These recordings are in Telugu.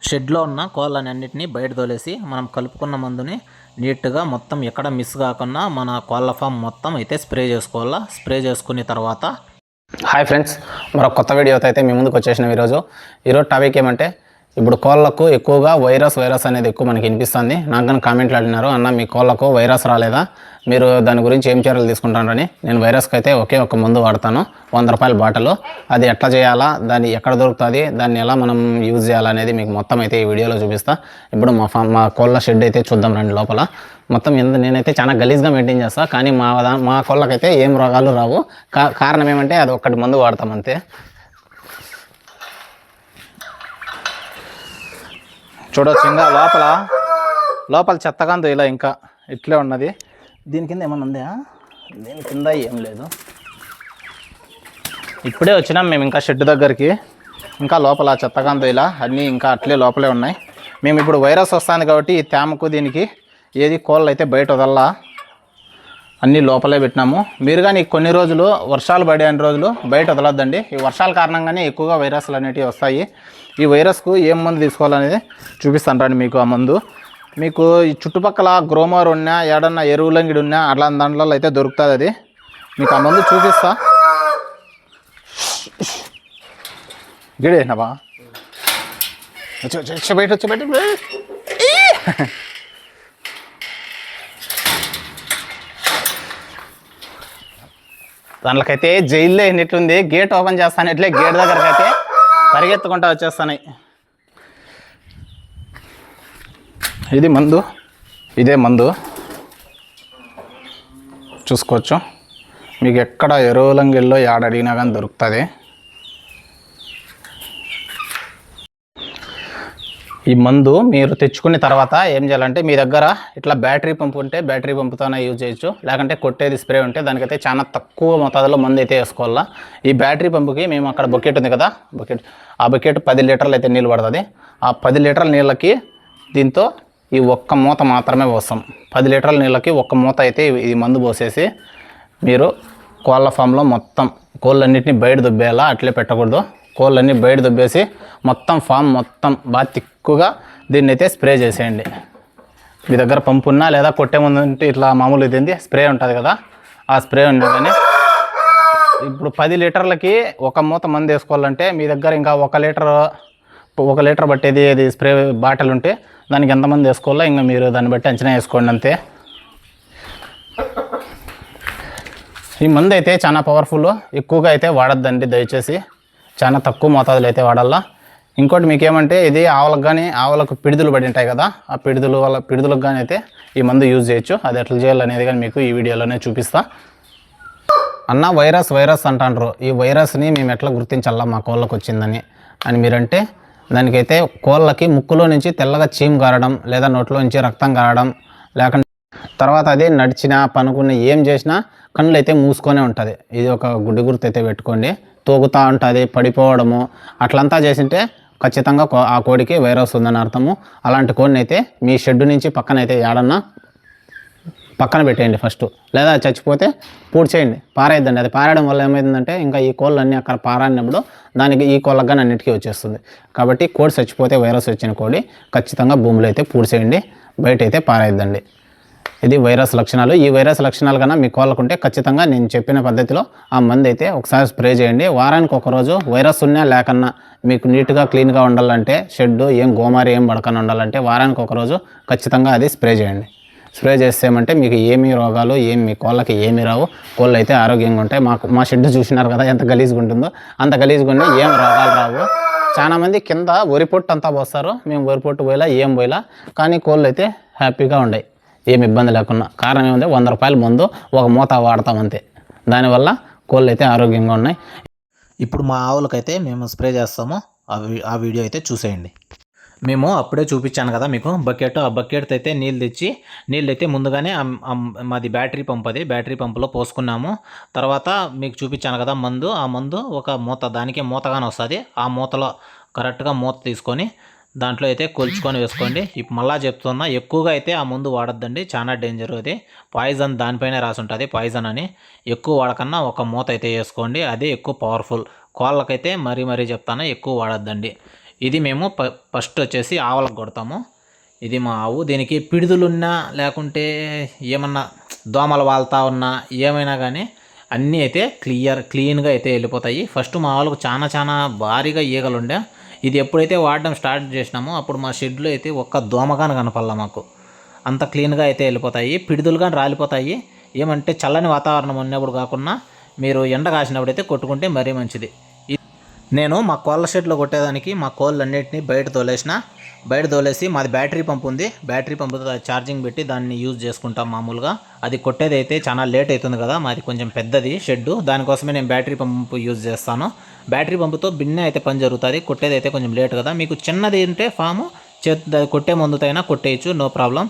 షెడ్లో ఉన్న కోళ్ళని అన్నిటినీ బయట తోలేసి మనం కలుపుకున్న మందుని నీట్గా మొత్తం ఎక్కడ మిస్ కాకుండా మన కోళ్ళ ఫామ్ మొత్తం అయితే స్ప్రే చేసుకోవాలా. స్ప్రే చేసుకున్న తర్వాత హాయ్ ఫ్రెండ్స్, మరొక కొత్త వీడియోతో అయితే మీ ముందుకు వచ్చేసినాం. ఈరోజు టాపిక్ ఏమంటే, ఇప్పుడు కోళ్ళకు ఎక్కువగా వైరస్ అనేది ఎక్కువ మనకి వినిపిస్తుంది. నాకు కానీ కామెంట్లు అడిగినారు, అన్న మీ కోళ్ళకు వైరస్ రాలేదా, మీరు దాని గురించి ఏం చర్యలు తీసుకుంటారని. నేను వైరస్కి అయితే ఒకే ఒక మందు వాడతాను, 100 రూపాయల బాటలు. అది ఎట్లా చేయాలా, దాన్ని ఎక్కడ దొరుకుతుంది, దాన్ని ఎలా మనం యూజ్ చేయాలనేది మీకు మొత్తం అయితే ఈ వీడియోలో చూపిస్తా. ఇప్పుడు మా కోళ్ళ షెడ్ అయితే చూద్దాం రండి. లోపల మొత్తం నేనైతే చాలా గలీజ్గా మెయింటైన్ చేస్తాను, కానీ మా కోళ్ళకైతే ఏం రోగాలు రావు. కారణం ఏమంటే అది ఒక్కటి మందు వాడతాం అంతే. చూడవచ్చు, ఇంకా లోపల చెత్తగాంతో ఇలా ఇంకా ఇట్లే ఉన్నది. దీని కింద ఏమన్నా ఉందా? దీని కింద ఏం లేదు. ఇప్పుడే వచ్చినాం మేము ఇంకా షెడ్ దగ్గరికి. ఇంకా లోపల చెత్తగాంతో ఇలా అన్నీ ఇంకా అట్లే లోపలే ఉన్నాయి. మేము ఇప్పుడు వైరస్ వస్తుంది కాబట్టి ఈ తేమకు దీనికి ఏది కోళ్ళు అయితే బయట వదల్లా, అన్నీ లోపలే పెట్టినాము. మీరు కానీ కొన్ని రోజులు వర్షాలు పడే అన్ని రోజులు బయట వదలొద్దండి. ఈ వర్షాల కారణంగానే ఎక్కువగా వైరస్లు అనేటివి వస్తాయి. ఈ వైరస్కు ఏం మందు తీసుకోవాలనేది చూపిస్తాను రండి మీకు. ఆ మందు మీకు ఈ చుట్టుపక్కల గ్రోమర్ ఉన్నా, ఏడన్నా ఎరువులంగిడి ఉన్నా అట్లాంటి దాంట్లో అయితే దొరుకుతుంది. అది మీకు ఆ మందు చూపిస్తా. గిడేనాబా బయట దాంట్లోకైతే జైల్లో ఎన్నిట్లుంది. గేట్ ఓపెన్ చేస్తాను, ఇట్లే గేట్ దగ్గరకు అయితే పరిగెత్తుకుంటా వచ్చేస్తాయి. ఇదే మందు చూసుకోవచ్చు. మీకు ఎక్కడ ఎరువులంగిల్లో ఏడ అడిగినా కానీ దొరుకుతుంది. ఈ మందు మీరు తెచ్చుకున్న తర్వాత ఏం చేయాలంటే, మీ దగ్గర ఇట్లా బ్యాటరీ పంపు ఉంటే బ్యాటరీ పంపుతోనే యూజ్ చేయొచ్చు, లేకుంటే కొట్టేది స్ప్రే ఉంటే దానికైతే చాలా తక్కువ మోతాదులో మందు అయితే వేసుకోవాలా. ఈ బ్యాటరీ పంపుకి మేము అక్కడ బకెట్ ఉంది కదా, ఆ బకెట్ 10 లీటర్లు అయితే నీళ్ళు పడుతుంది. ఆ 10 లీటర్ల నీళ్ళకి దీంతో ఈ ఒక్క మూత మాత్రమే పోస్తాం. 10 లీటర్ల నీళ్ళకి ఒక్క మూత అయితే ఈ మందు పోసేసి మీరు కోళ్ళ ఫామ్లో మొత్తం కోళ్ళన్నింటినీ బయట దుబ్బేయాలా, అట్లే పెట్టకూడదు. కోళ్ళన్నీ బయట దుబ్బేసి మొత్తం ఫామ్ మొత్తం బాగా తిక్కుగా దీన్ని అయితే స్ప్రే చేసేయండి. మీ దగ్గర పంపు ఉన్నా లేదా కొట్టే ముందు ఉంటే ఇట్లా మామూలు ఇది స్ప్రే ఉంటుంది కదా, ఆ స్ప్రే ఉండేదని. ఇప్పుడు 10 లీటర్లకి ఒక మూత మందు వేసుకోవాలంటే మీ దగ్గర ఇంకా 1 లీటర్ పట్టేది అది స్ప్రే బాటిల్ ఉంటే దానికి ఎంతమంది వేసుకోవాలో ఇంకా మీరు దాన్ని బట్టి అంచనా వేసుకోండి అంతే. ఈ మందు అయితే చాలా పవర్ఫుల్, ఎక్కువగా అయితే వాడద్దండి దయచేసి. చాలా తక్కువ మోతాదులు అయితే వాడాలా. ఇంకోటి మీకేమంటే, ఇది ఆవులకు పిడిదులు పడి ఉంటాయి కదా, ఆ పిడిదులకు కానీ అయితే ఈ మందు యూజ్ చేయొచ్చు. అది ఎట్లా చేయాలనేది కానీ మీకు ఈ వీడియోలోనే చూపిస్తా. అన్న వైరస్ అంటారు, ఈ వైరస్ని మేము ఎట్లా గుర్తించాలా మా కోళ్ళకు వచ్చిందని అని మీరంటే, దానికైతే కోళ్ళకి ముక్కులో నుంచి తెల్లగా చీమ్ గారడం, లేదా నోట్లో నుంచి రక్తం గారడం, లేకుంటే తర్వాత అది నడిచినా పనుకున్న ఏం చేసినా కళ్ళు అయితే మూసుకొనే ఉంటుంది. ఇది ఒక గుడ్డి గుర్తు అయితే పెట్టుకోండి. తోగుతూ ఉంటుంది, పడిపోవడము అట్లంతా చేసింటే ఖచ్చితంగా ఆ కోడికి వైరస్ ఉందని అర్థము. అలాంటి కోడిని అయితే మీ షెడ్ నుంచి పక్కనైతే ఏడన్నా పక్కన పెట్టేయండి ఫస్ట్, లేదా చచ్చిపోతే పూడ్చేయండి, పారేద్దండి. అది పారేయడం వల్ల ఏమైందంటే, ఇంకా ఈ కోళ్ళు అన్నీ అక్కడ పారాడినప్పుడు దానికి ఈ కోళ్ళకు కానీ అన్నిటికీ వచ్చేస్తుంది. కాబట్టి కోడి చచ్చిపోతే వైరస్ వచ్చిన కోడి ఖచ్చితంగా భూమిలో అయితే పూడ్చేయండి, బయట అయితే పారేద్దండి. ఇది వైరస్ లక్షణాలు. ఈ వైరస్ లక్షణాలు కన్నా మీ కోళ్ళకుంటే ఖచ్చితంగా నేను చెప్పిన పద్ధతిలో ఆ మందు అయితే ఒకసారి స్ప్రే చేయండి. వారానికి ఒకరోజు వైరస్ ఉన్నా లేకన్నా మీకు నీట్గా క్లీన్గా ఉండాలంటే, షెడ్ ఏం గోమారి ఏం పడకన్నా ఉండాలంటే వారానికి ఒకరోజు ఖచ్చితంగా అది స్ప్రే చేయండి. స్ప్రే చేసేమంటే మీకు ఏమీ రోగాలు మీ కోళ్ళకి ఏమీ రావు. కోళ్ళు అయితే ఆరోగ్యంగా ఉంటాయి. మా షెడ్ చూసినారు కదా ఎంత గలీజ్గా ఉంటుందో, అంత గలీజ్గా ఉండి ఏం రోగాలు రావు. చాలామంది కింద వరి పొట్టు అంతా పోస్తారు, మేము వరి పొట్టు పోయిలా ఏం పోయిలా, కానీ కోళ్ళు అయితే హ్యాపీగా ఉన్నాయి, ఏమి ఇబ్బంది లేకుండా. కారణం ఏముంది, 100 రూపాయల మందు ఒక మూత వాడతాం అంతే. దానివల్ల కోళ్ళు అయితే ఆరోగ్యంగా ఉన్నాయి. ఇప్పుడు మా ఆవులకైతే మేము స్ప్రే చేస్తాము, ఆ వీడియో అయితే చూసేయండి. మేము అప్పుడే చూపించాను కదా మీకు ఆ బకెట్ అయితే నీళ్ళు అయితే ముందుగానే మాది బ్యాటరీ పంప్, అది బ్యాటరీ పంపులో పోసుకున్నాము. తర్వాత మీకు చూపించాను కదా ఆ మందు ఒక మూత, దానికే మూతగానే వస్తుంది. ఆ మూతలో కరెక్ట్గా మూత తీసుకొని దాంట్లో అయితే కొలుచుకొని వేసుకోండి. ఇప్పుడు మళ్ళీ చెప్తున్నా, ఎక్కువగా అయితే ఆ మందు వాడద్దండి, చాలా డేంజర్. అది పాయిజన్ దానిపైనే రాసి ఉంటుంది, పాయిజన్ అని. ఎక్కువ వాడకన్నా ఒక మూత అయితే వేసుకోండి, అదే ఎక్కువ పవర్ఫుల్. కోళ్ళకైతే మరీ చెప్తాను, ఎక్కువ వాడద్దండి. ఇది మేము ఫస్ట్ వచ్చేసి ఆవులకు కొడతాము. ఇది మా ఆవు. దీనికి పిడుదులున్నా లేకుంటే ఏమన్నా దోమలు వాళ్తా ఉన్నా ఏమైనా కానీ అన్నీ అయితే క్లీన్గా అయితే వెళ్ళిపోతాయి. ఫస్ట్ మా ఆవులకు చాలా భారీగా ఈగలు ఉండే. ఇది ఎప్పుడైతే వాడడం స్టార్ట్ చేసినామో అప్పుడు మా షెడ్లో అయితే ఒక్క దోమగాని కనపడలా మాకు. అంత క్లీన్గా అయితే వెళ్ళిపోతాయి. పిడుదులు కానీ రాలిపోతాయి. ఏమంటే చల్లని వాతావరణం ఉన్నప్పుడు కాకుండా మీరు ఎండ కాసినప్పుడు అయితే కొట్టుకుంటే మరీ మంచిది. నేను మా కోళ్ళ షెడ్లో కొట్టేదానికి మా కోళ్ళన్నింటినీ బయట తోలేసి మాది బ్యాటరీ పంపు ఉంది. బ్యాటరీ పంపుతో ఛార్జింగ్ పెట్టి దాన్ని యూజ్ చేసుకుంటాం మామూలుగా. అది కొట్టేది అయితే చాలా లేట్ అవుతుంది కదా, మాది కొంచెం పెద్దది షెడ్డు. దానికోసమే నేను బ్యాటరీ పంపు యూజ్ చేస్తాను. బ్యాటరీ పంపుతో బిన్నె అయితే పని జరుగుతుంది. కొట్టేది అయితే కొంచెం లేట్ కదా. మీకు చిన్నది ఉంటే ఫాము కొట్టే మందుతైనా కొట్టేయచ్చు, నో ప్రాబ్లం.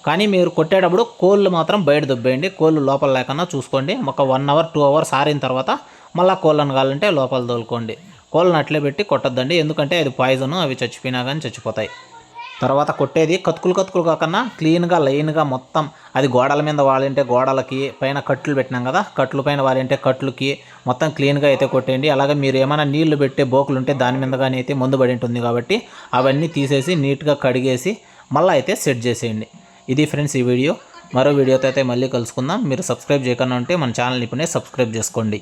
కానీ మీరు కొట్టేటప్పుడు కోళ్ళు మాత్రం బయట దుబ్బేయండి. కోళ్ళు లోపల లేకుండా చూసుకోండి. ఒక 1 అవర్ 2 అవర్స్ ఆరిన తర్వాత మళ్ళీ కోళ్ళను కావాలంటే లోపల తోలుకోండి. కోళ్ళను అట్లే పెట్టి కొట్టద్దండి, ఎందుకంటే అది పాయిజను. అవి చచ్చిపోయినా కానీ చచ్చిపోతాయి. తర్వాత కొట్టేది కతుకులు కాకుండా క్లీన్గా లైన్గా మొత్తం అది గోడల మీద వాలింటే గోడలకి, పైన కట్లు పెట్టినాం కదా కట్లు పైన వాలింటే కట్లుకి మొత్తం క్లీన్గా అయితే కొట్టేయండి. అలాగే మీరు ఏమైనా నీళ్లు పెట్టే బోకులు ఉంటే దాని మీద కానీ అయితే మందు పడి ఉంటుంది కాబట్టి అవన్నీ తీసేసి నీట్గా కడిగేసి మళ్ళీ అయితే సెట్ చేసేయండి. ఇది ఫ్రెండ్స్ ఈ వీడియో. మరో వీడియోతో అయితే మళ్ళీ కలుసుకుందాం. మీరు సబ్స్క్రైబ్ చేయకుండా ఉంటే మన ఛానల్ ఇప్పుడే సబ్స్క్రైబ్ చేసుకోండి.